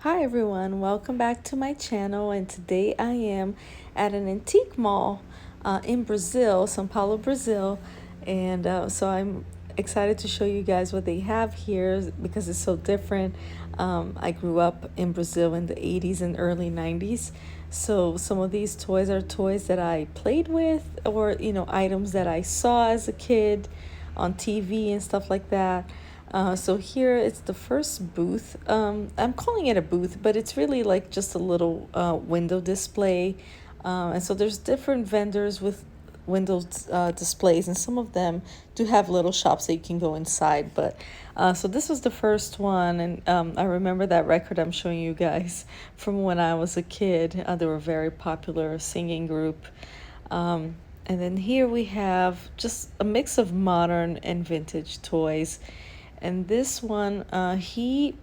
Hi everyone, welcome back to my channel, and today I am at an antique mall in Brazil, Sao Paulo, Brazil, and so I'm excited to show you guys what they have here because it's so different. I grew up in Brazil in the 80s and early 90s, so some of these toys are toys that I played with, or items that I saw as a kid on TV and stuff like that. So here it's the first booth. I'm calling it a booth, but it's really like just a little window display. And so there's different vendors with window displays, and some of them do have little shops that you can go inside. But so this was the first one, and I remember that record I'm showing you guys from when I was a kid. They were a very popular singing group. And then here we have just a mix of modern and vintage toys. And this one, he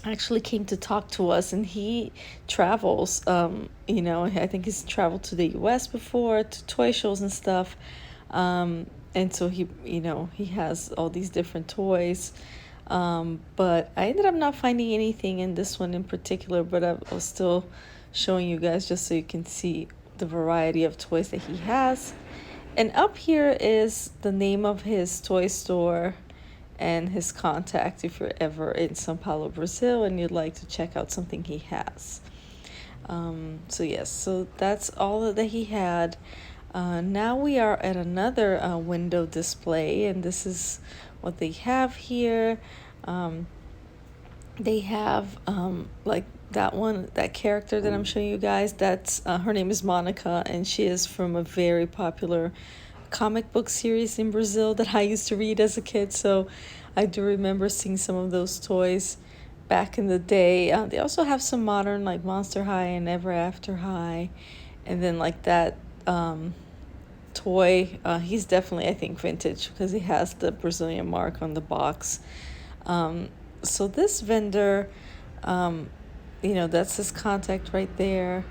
actually came to talk to us, and he travels. I think he's traveled to the US before to toy shows and stuff. And so he has all these different toys. But I ended up not finding anything in this one in particular, but I was still showing you guys just so you can see the variety of toys that he has. And up here is the name of his toy store and his contact if you're ever in Sao Paulo, Brazil, and you'd like to check out something he has. So yes, so that's all that he had. Now we are at another window display, and this is what they have here. They have like that character that I'm showing you guys. That's her name is Monica, and she is from a very popular comic book series in Brazil that I used to read as a kid. So I do remember seeing some of those toys back in the day. They also have some modern, like Monster High and Ever After High, and then like that toy. He's definitely, I think, vintage because he has the Brazilian mark on the box. So this vendor, that's his contact right there.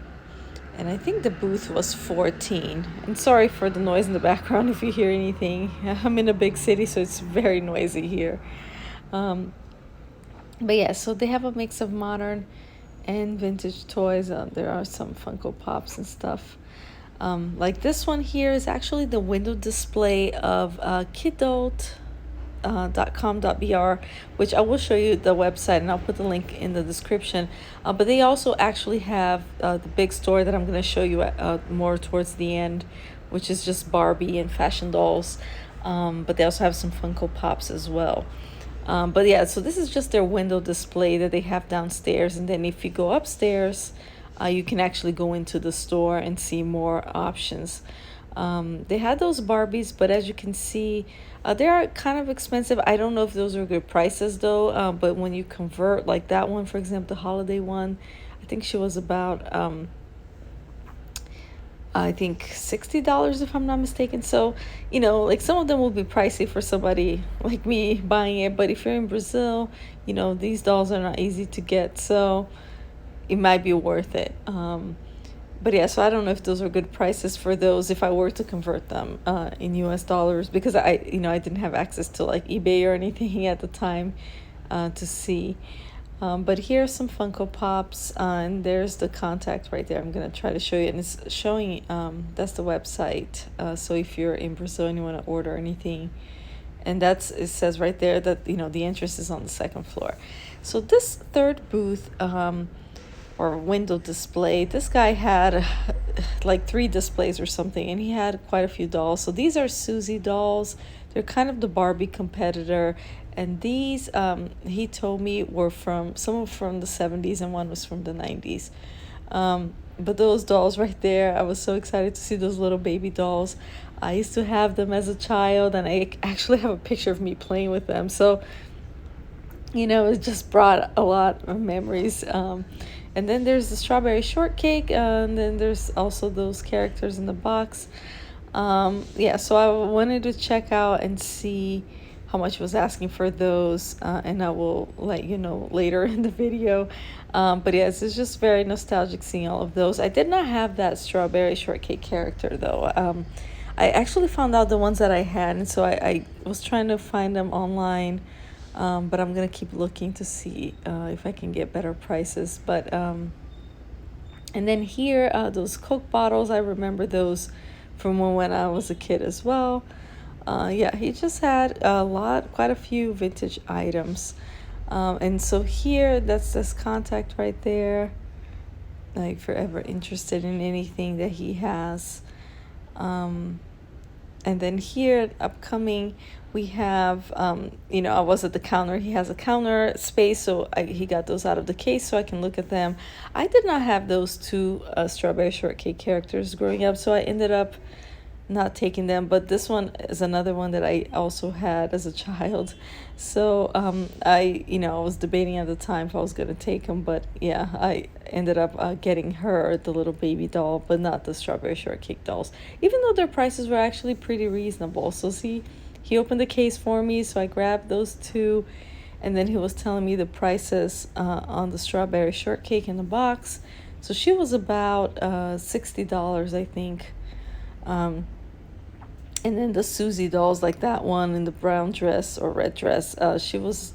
And I think the booth was 14. And sorry for the noise in the background if you hear anything. I'm in a big city, so it's very noisy here. But yeah, so they have a mix of modern and vintage toys. There are some Funko Pops and stuff. Like this one here is actually the window display of Kidult .com.br, which I will show you the website, and I'll put the link in the description. But they also actually have the big store that I'm going to show you more towards the end, which is just Barbie and fashion dolls. But they also have some Funko Pops as well. But yeah, so this is just their window display that they have downstairs, and then if you go upstairs, you can actually go into the store and see more options. They had those Barbies, but as you can see, they are kind of expensive. I don't know if those are good prices though, but when you convert, like that one, for example, the holiday one, I think she was about, I think $60 if I'm not mistaken. So, like some of them will be pricey for somebody like me buying it, but if you're in Brazil, these dolls are not easy to get, so it might be worth it. But yeah, so I don't know if those are good prices for those if I were to convert them in US dollars, because I didn't have access to like eBay or anything at the time to see. But here are some Funko Pops, and there's the contact right there. I'm going to try to show you, and it's showing, that's the website. So if you're in Brazil and you want to order anything, and it says right there that, the entrance is on the second floor. So this third booth, or window display, this guy had like 3 displays or something, and he had quite a few dolls. So these are Susie dolls. They're kind of the Barbie competitor, and these he told me were some from the 70s and one was from the 90s. But those dolls right there, I was so excited to see those little baby dolls. I used to have them as a child, and I actually have a picture of me playing with them. So it just brought a lot of memories. And then there's the strawberry shortcake, and then there's also those characters in the box. Yeah, so I wanted to check out and see how much was asking for those, and I will let you know later in the video. But yes, it's just very nostalgic seeing all of those. I did not have that strawberry shortcake character though. I actually found out the ones that I had, and so I was trying to find them online. But I'm gonna keep looking to see if I can get better prices. But and then here, those Coke bottles, I remember those from when I was a kid as well. Yeah, he just had quite a few vintage items. And so here, that's this contact right there. Like, if you're ever interested in anything that he has. Um, and then here, upcoming, we have, I was at the counter. He has a counter space, so he got those out of the case so I can look at them. I did not have those two strawberry shortcake characters growing up, so I ended up not taking them. But this one is another one that I also had as a child. So I was debating at the time if I was going to take them, but yeah, I ended up getting her the little baby doll, but not the strawberry shortcake dolls, even though their prices were actually pretty reasonable. So see, he opened the case for me, so I grabbed those two, and then he was telling me the prices on the strawberry shortcake in the box. So she was about $60, I think. And then the Susie dolls, like that one in the brown dress or red dress, she was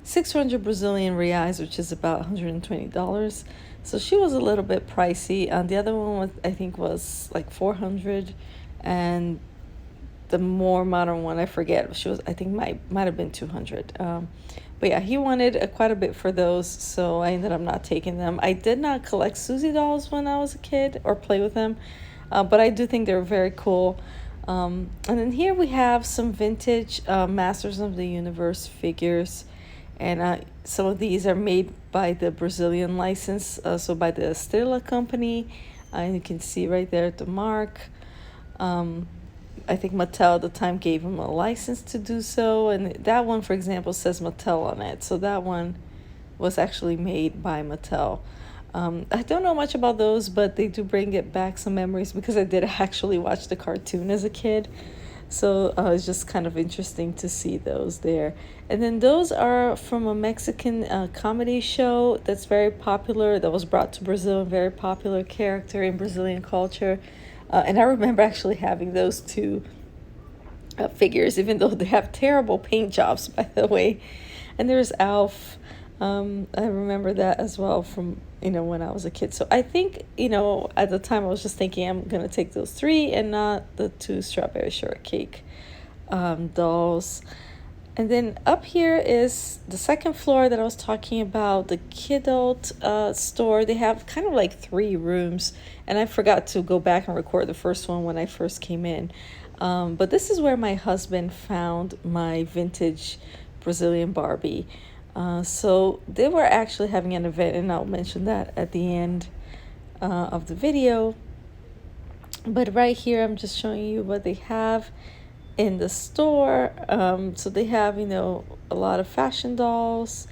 600 Brazilian reais, which is about $120. So she was a little bit pricey. The other one was, I think, was like 400, and the more modern one, I forget. She was, I think, might have been 200. But yeah, he wanted quite a bit for those, so I ended up not taking them. I did not collect Susie dolls when I was a kid or play with them, but I do think they're very cool. And then here we have some vintage Masters of the Universe figures. And some of these are made by the Brazilian license, so by the Estrela company. And you can see right there the mark. I think Mattel at the time gave him a license to do so. And that one, for example, says Mattel on it. So that one was actually made by Mattel. I don't know much about those, but they do bring it back some memories because I did actually watch the cartoon as a kid. So it's just kind of interesting to see those there. And then those are from a Mexican comedy show that's very popular, that was brought to Brazil, a very popular character in Brazilian culture. And I remember actually having those two figures, even though they have terrible paint jobs, by the way. And there's Alf. I remember that as well from, when I was a kid. So I think, at the time I was just thinking I'm going to take those three and not the two strawberry shortcake dolls. And then up here is the second floor that I was talking about, the Kidult store. They have kind of like 3 rooms, and I forgot to go back and record the first one when I first came in. But this is where my husband found my vintage Brazilian Barbie. So they were actually having an event, and I'll mention that at the end of the video. But right here, I'm just showing you what they have in the store. So they have, a lot of fashion dolls.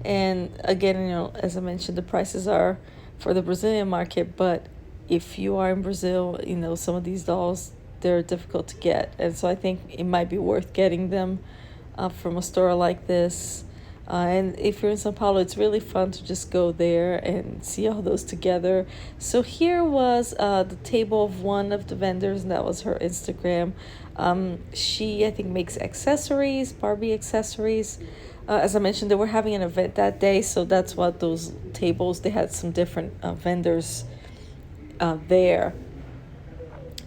And again, as I mentioned, the prices are for the Brazilian market. But if you are in Brazil, some of these dolls, they're difficult to get. And so I think it might be worth getting them from a store like this. And if you're in Sao Paulo, it's really fun to just go there and see all those together. So here was the table of one of the vendors, and that was her Instagram. She, I think, makes accessories, Barbie accessories. As I mentioned, they were having an event that day, so that's what those tables, they had some different vendors there.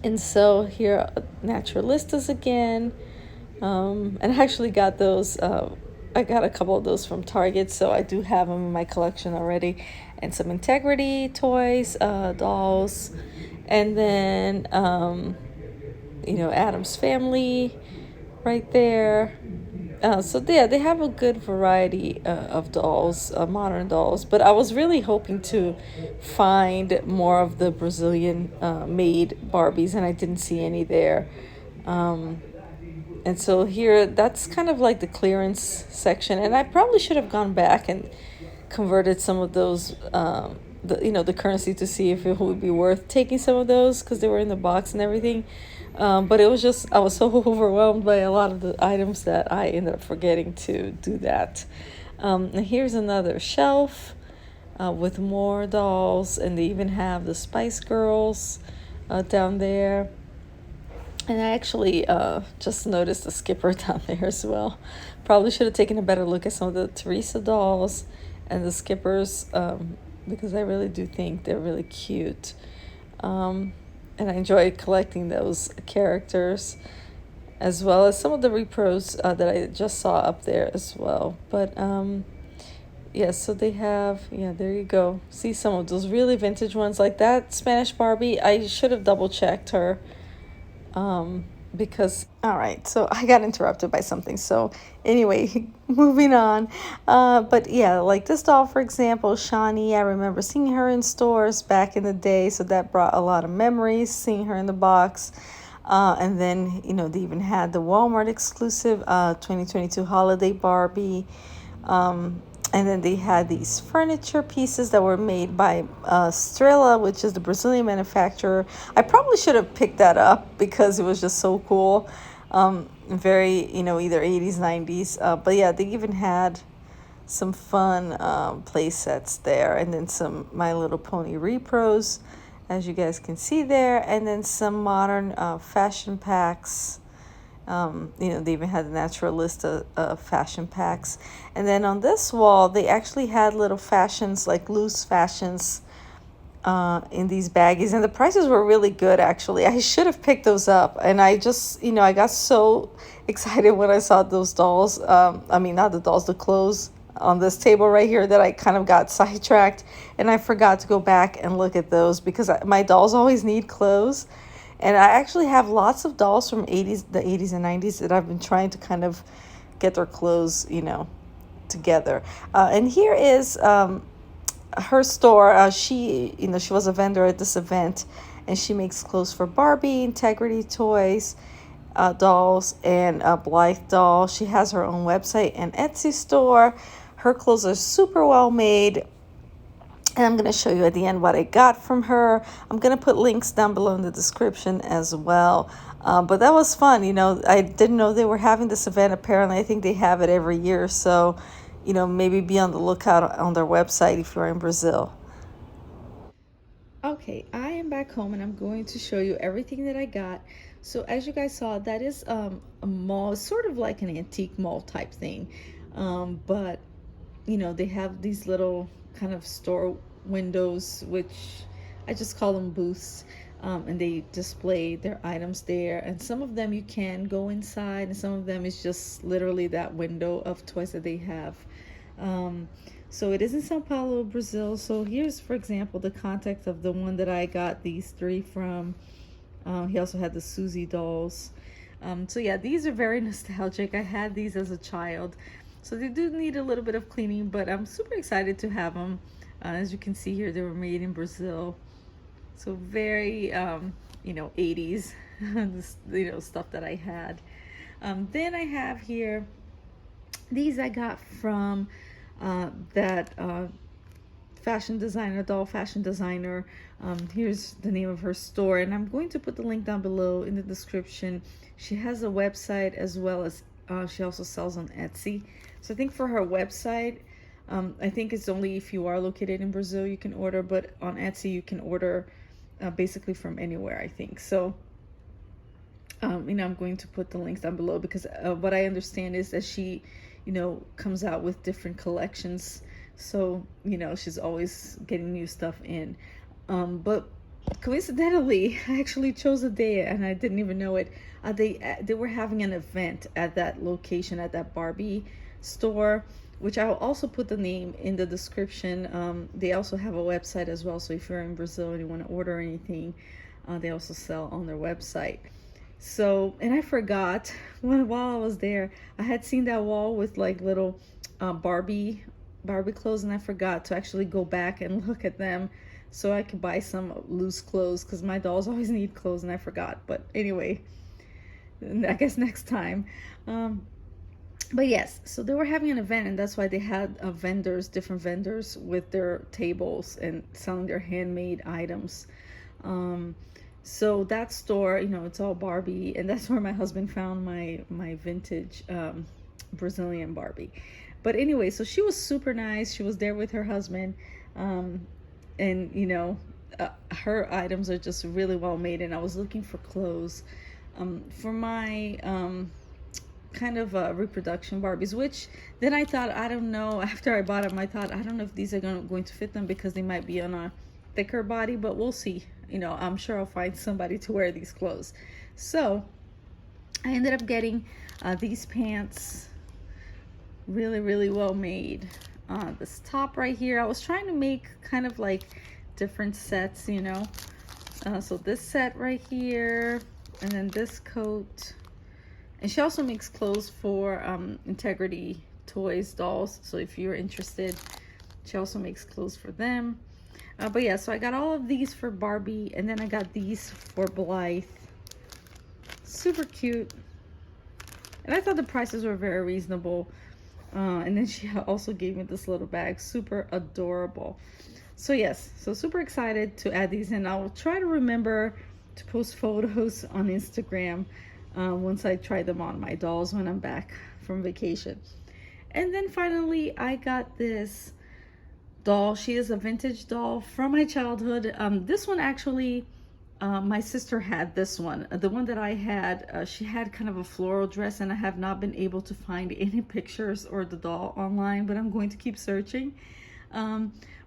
And so here, Naturalistas again. And I actually got those... I got a couple of those from Target, so I do have them in my collection already. And some Integrity toys, dolls, and then Addams Family right there. So yeah, they have a good variety of dolls, modern dolls. But I was really hoping to find more of the Brazilian made Barbies, and I didn't see any there. And so here, that's kind of like the clearance section. And I probably should have gone back and converted some of those, the currency, to see if it would be worth taking some of those, because they were in the box and everything. But it was just, I was so overwhelmed by a lot of the items that I ended up forgetting to do that. And here's another shelf with more dolls. And they even have the Spice Girls down there. And I actually just noticed the skipper down there as well. Probably should have taken a better look at some of the Teresa dolls and the skippers, because I really do think they're really cute. Um, and I enjoy collecting those characters, as well as some of the repros that I just saw up there as well. But yeah, so they have, yeah, there you go. See some of those really vintage ones like that Spanish Barbie. I should have double checked her, because all right, so I got interrupted by something. So anyway, moving on. But yeah, like this doll, for example, Shawnee, I remember seeing her in stores back in the day, so that brought a lot of memories, seeing her in the box. And then, you know, they even had the Walmart exclusive 2022 holiday Barbie. And then they had these furniture pieces that were made by Estrela, which is the Brazilian manufacturer. I probably should have picked that up because it was just so cool. Very, you know, either 80s, 90s. But yeah, they even had some fun play sets there. And then some My Little Pony repros, as you guys can see there. And then some modern fashion packs. You know, they even had the Naturalista fashion packs. And then on this wall, they actually had little fashions, like loose fashions, in these baggies. And the prices were really good, actually. I should have picked those up. And I just, you know, I got so excited when I saw those dolls. I mean, not the dolls, the clothes on this table right here, that I kind of got sidetracked. And I forgot to go back and look at those because my dolls always need clothes. And I actually have lots of dolls from the 80s and 90s that I've been trying to kind of get their clothes, you know, together. And here is her store. She, you know, she was a vendor at this event, and she makes clothes for Barbie, Integrity Toys, dolls, and Blythe doll. She has her own website and Etsy store. Her clothes are super well made. And I'm going to show you at the end what I got from her. I'm going to put links down below in the description as well. But that was fun. You know, I didn't know they were having this event. Apparently, I think they have it every year. So, you know, maybe be on the lookout on their website if you're in Brazil. Okay, I am back home and I'm going to show you everything that I got. So as you guys saw, that is a mall, sort of like an antique mall type thing. But you know, they have these little kind of store windows, which I just call them booths, and they display their items there. And some of them you can go inside, and some of them is just literally that window of toys that they have. So it is in Sao Paulo, Brazil. So here's, for example, the contact of the one that I got these three from. He also had the Susie dolls. So yeah, these are very nostalgic. I had these as a child. So they do need a little bit of cleaning, but I'm super excited to have them. As you can see here, they were made in Brazil. So very, you know, 80s, this, you know, stuff that I had. Then I have here, these I got from that fashion designer, doll fashion designer. Here's the name of her store, and I'm going to put the link down below in the description. She has a website as well as she also sells on Etsy. So I think for her website, I think it's only if you are located in Brazil you can order, but on Etsy you can order basically from anywhere, I think. So, you know, I'm going to put the links down below because what I understand is that she, you know, comes out with different collections. So, you know, she's always getting new stuff in. But coincidentally, I actually chose a day and I didn't even know it. They were having an event at that location, at that Barbie store, which I'll also put the name in the description. They also have a website as well, so if you're in Brazil and you want to order anything, they also sell on their website. So, and I forgot while I was there, I had seen that wall with like little Barbie clothes, and I forgot to actually go back and look at them so I could buy some loose clothes because my dolls always need clothes and I forgot. But anyway, I guess next time. But yes, so they were having an event, and that's why they had vendors, different vendors with their tables and selling their handmade items. So that store, you know, it's all Barbie, and that's where my husband found my vintage Brazilian Barbie. But anyway, so she was super nice. She was there with her husband, and you know, her items are just really well made. And I was looking for clothes for my kind of reproduction Barbies, which then I thought, I don't know, after I bought them, I thought, I don't know if these are going to fit them because they might be on a thicker body, but we'll see. You know, I'm sure I'll find somebody to wear these clothes. So I ended up getting these pants, really well made. This top right here, I was trying to make kind of like different sets, you know. So this set right here, and then this coat. And she also makes clothes for Integrity Toys dolls, so if you're interested, she also makes clothes for them. But yeah, so I got all of these for Barbie, and then I got these for Blythe. Super cute. And I thought the prices were very reasonable. And then she also gave me this little bag, super adorable. So yes, so super excited to add these in. I'll try to remember to post photos on Instagram once I try them on my dolls when I'm back from vacation. And then finally I got this doll. She is a vintage doll from my childhood. This one actually, my sister had this one. The one that I had, she had kind of a floral dress, and I have not been able to find any pictures or the doll online, but I'm going to keep searching.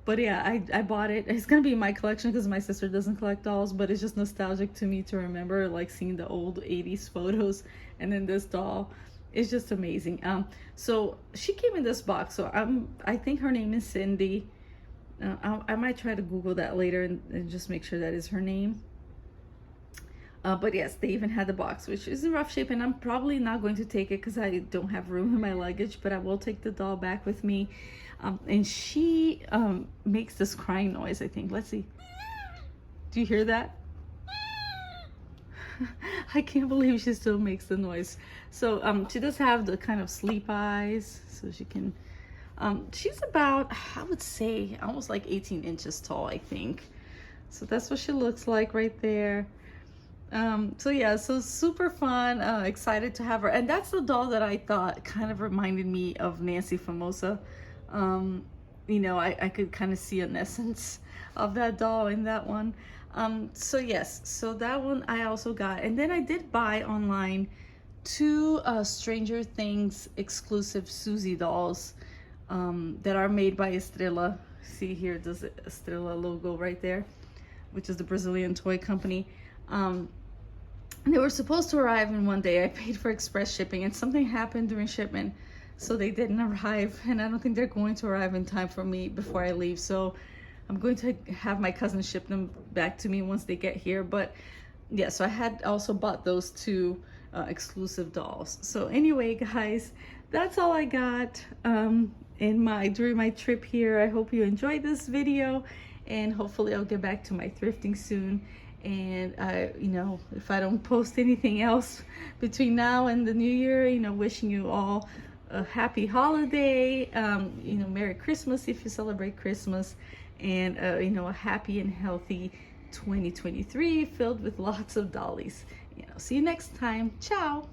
But yeah, I bought it. It's gonna be in my collection because my sister doesn't collect dolls, but it's just nostalgic to me to remember like seeing the old 80s photos. And then this doll is just amazing. So she came in this box, so I think her name is Cindy. I might try to Google that later and just make sure that is her name. But yes, they even had the box, which is in rough shape, and I'm probably not going to take it because I don't have room in my luggage, but I will take the doll back with me. And she makes this crying noise, I think. Let's see. Do you hear that? I can't believe she still makes the noise. So she does have the kind of sleep eyes, so she can... she's about, I would say, almost like 18 inches tall, I think. So that's what she looks like right there. So yeah, so super fun, excited to have her. And that's the doll that I thought kind of reminded me of Nancy Famosa. You know, I could kind of see an essence of that doll in that one. So yes, so that one I also got. And then I did buy online 2 Stranger Things exclusive Susie dolls that are made by Estrela. See here, there's the Estrela logo right there, which is the Brazilian toy company. They were supposed to arrive in one day. I paid for express shipping, and something happened during shipment, so they didn't arrive, and I don't think they're going to arrive in time for me before I leave. So I'm going to have my cousin ship them back to me once they get here. But yeah, so I had also bought those 2 exclusive dolls. So anyway, guys, that's all I got during my trip here. I hope you enjoyed this video, and hopefully I'll get back to my thrifting soon. And you know, if I don't post anything else between now and the new year, you know, wishing you all a happy holiday, you know, Merry Christmas if you celebrate Christmas, and you know, a happy and healthy 2023 filled with lots of dollies. You know, see you next time. Ciao.